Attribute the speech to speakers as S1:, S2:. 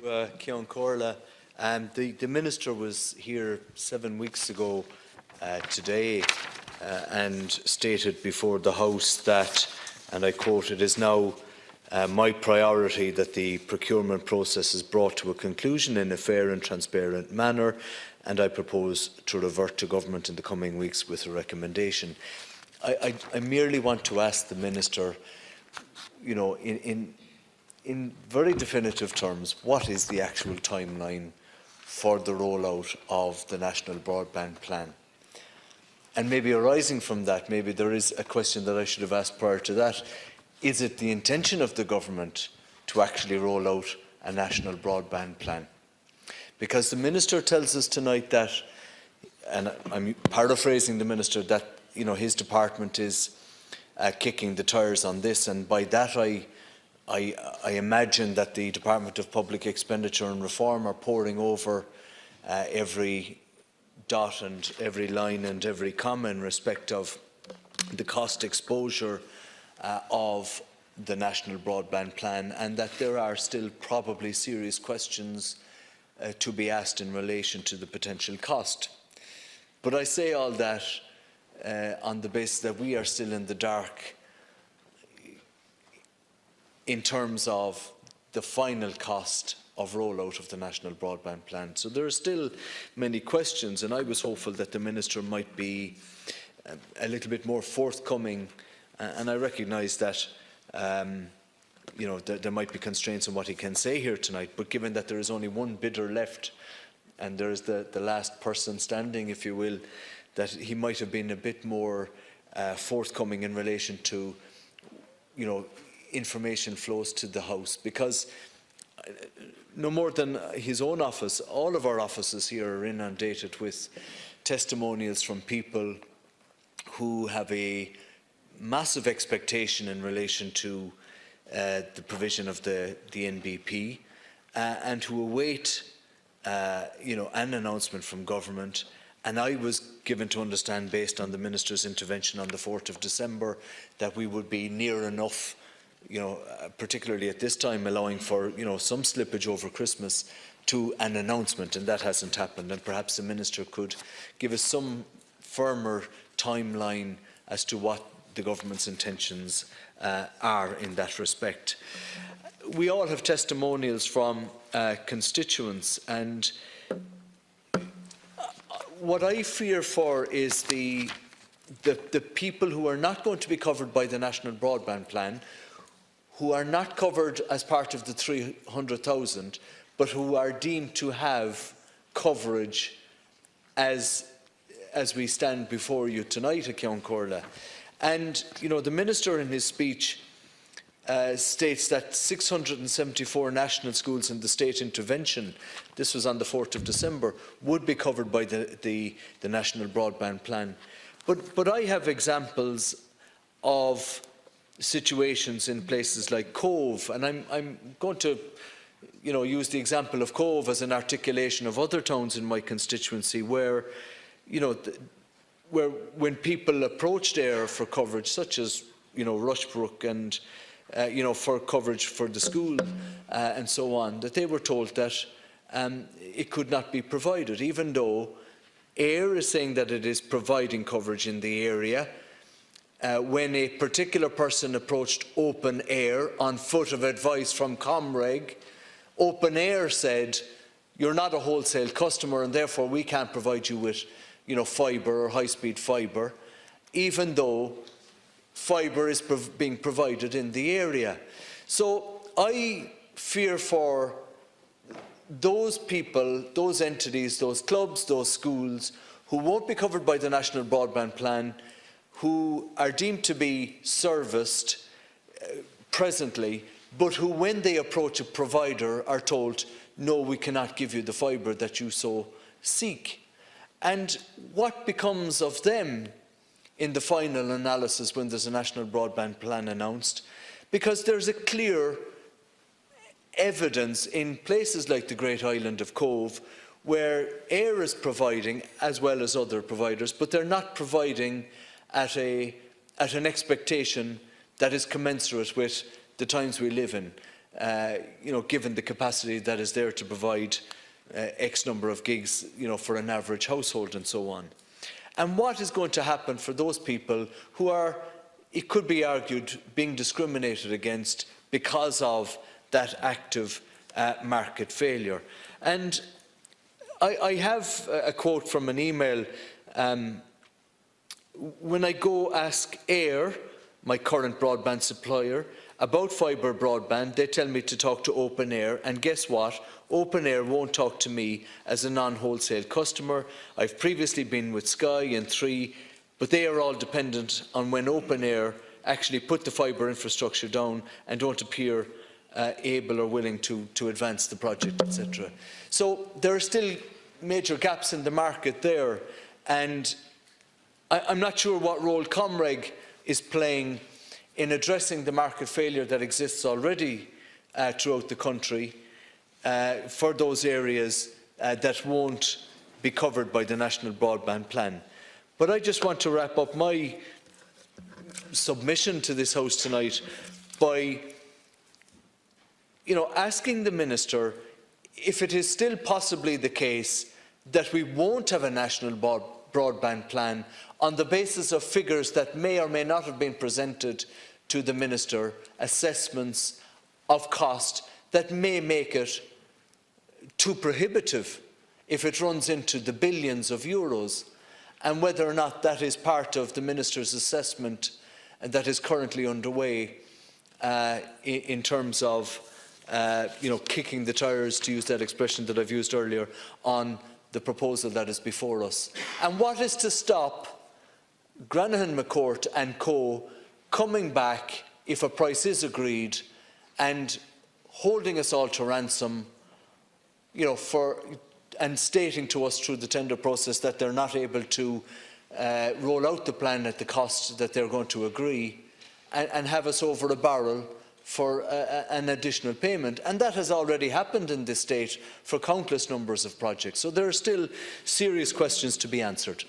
S1: Ceann Comhairle. The Minister was here 7 weeks ago today and stated before the House that, and I quote, "It is now my priority that the procurement process is brought to a conclusion in a fair and transparent manner, and I propose to revert to Government in the coming weeks with a recommendation." I merely want to ask the Minister, you know, in very definitive terms, what is the actual timeline for the rollout of the National Broadband Plan? And maybe arising from that, maybe there is a question that I should have asked prior to that. Is it the intention of the Government to actually roll out a National Broadband Plan? Because the Minister tells us tonight that, and I'm paraphrasing the Minister, that his department is kicking the tires on this, and by that I imagine that the Department of Public Expenditure and Reform are poring over every dot and every line and every comma in respect of the cost exposure of the National Broadband Plan, and that there are still probably serious questions to be asked in relation to the potential cost. But I say all that on the basis that we are still in the dark in terms of the final cost of rollout of the National Broadband Plan. So there are still many questions, and I was hopeful that the Minister might be a little bit more forthcoming, and I recognise that there might be constraints on what he can say here tonight, but given that there is only one bidder left and there is the last person standing, if you will, that he might have been a bit more forthcoming in relation to information flows to the House, because no more than his own office, all of our offices here are inundated with testimonials from people who have a massive expectation in relation to the provision of the NBP and who await an announcement from Government. And I was given to understand, based on the Minister's intervention on the 4th of December, that we would be near enough, particularly at this time, allowing for some slippage over Christmas, to an announcement, and that hasn't happened. And perhaps the Minister could give us some firmer timeline as to what the Government's intentions are in that respect. We all have testimonials from constituents, and what I fear for is the people who are not going to be covered by the National Broadband Plan, who are not covered as part of the 300,000, but who are deemed to have coverage as we stand before you tonight, Ceann Comhairle. And the Minister in his speech states that 674 national schools in the state intervention, this was on the 4th of December, would be covered by the National Broadband Plan. But I have examples of situations in places like Cove, and I'm going to use the example of Cove as an articulation of other towns in my constituency where when people approached Éire for coverage, such as Rushbrook and for coverage for the school and so on, that they were told that it could not be provided, even though Éire is saying that it is providing coverage in the area. When a particular person approached Open Air on foot of advice from Comreg, Open Air said, "You're not a wholesale customer, and therefore we can't provide you with fibre or high-speed fibre," even though fibre is being provided in the area. So I fear for those people, those entities, those clubs, those schools who won't be covered by the National Broadband Plan, who are deemed to be serviced presently, but who, when they approach a provider, are told, "No, we cannot give you the fibre that you so seek." And what becomes of them in the final analysis when there's a National Broadband Plan announced? Because there's a clear evidence in places like the great island of Cove where Éire is providing, as well as other providers, but they're not providing at an expectation that is commensurate with the times we live in. given the capacity that is there to provide X number of gigs, for an average household and so on. And what is going to happen for those people who are, it could be argued, being discriminated against because of that active market failure? And I have a quote from an email. When I go ask Eir, my current broadband supplier, about fibre broadband, they tell me to talk to Open Air, and guess what? Open Air won't talk to me as a non-wholesale customer. I've previously been with Sky and Three, but they are all dependent on when Open Air actually put the fibre infrastructure down and don't appear able or willing to advance the project, etc. So there are still major gaps in the market there, and I'm not sure what role Comreg is playing in addressing the market failure that exists already throughout the country for those areas that won't be covered by the National Broadband Plan. But I just want to wrap up my submission to this House tonight by asking the Minister if it is still possibly the case that we won't have a national broadband plan on the basis of figures that may or may not have been presented to the Minister, assessments of cost that may make it too prohibitive if it runs into the billions of euros, and whether or not that is part of the Minister's assessment that is currently underway in terms of kicking the tires, to use that expression that I've used earlier, on the proposal that is before us. And what is to stop Granahan McCourt and co coming back if a price is agreed and holding us all to ransom, and stating to us through the tender process that they're not able to roll out the plan at the cost that they're going to agree, and have us over a barrel for an additional payment. And that has already happened in this state for countless numbers of projects. So there are still serious questions to be answered.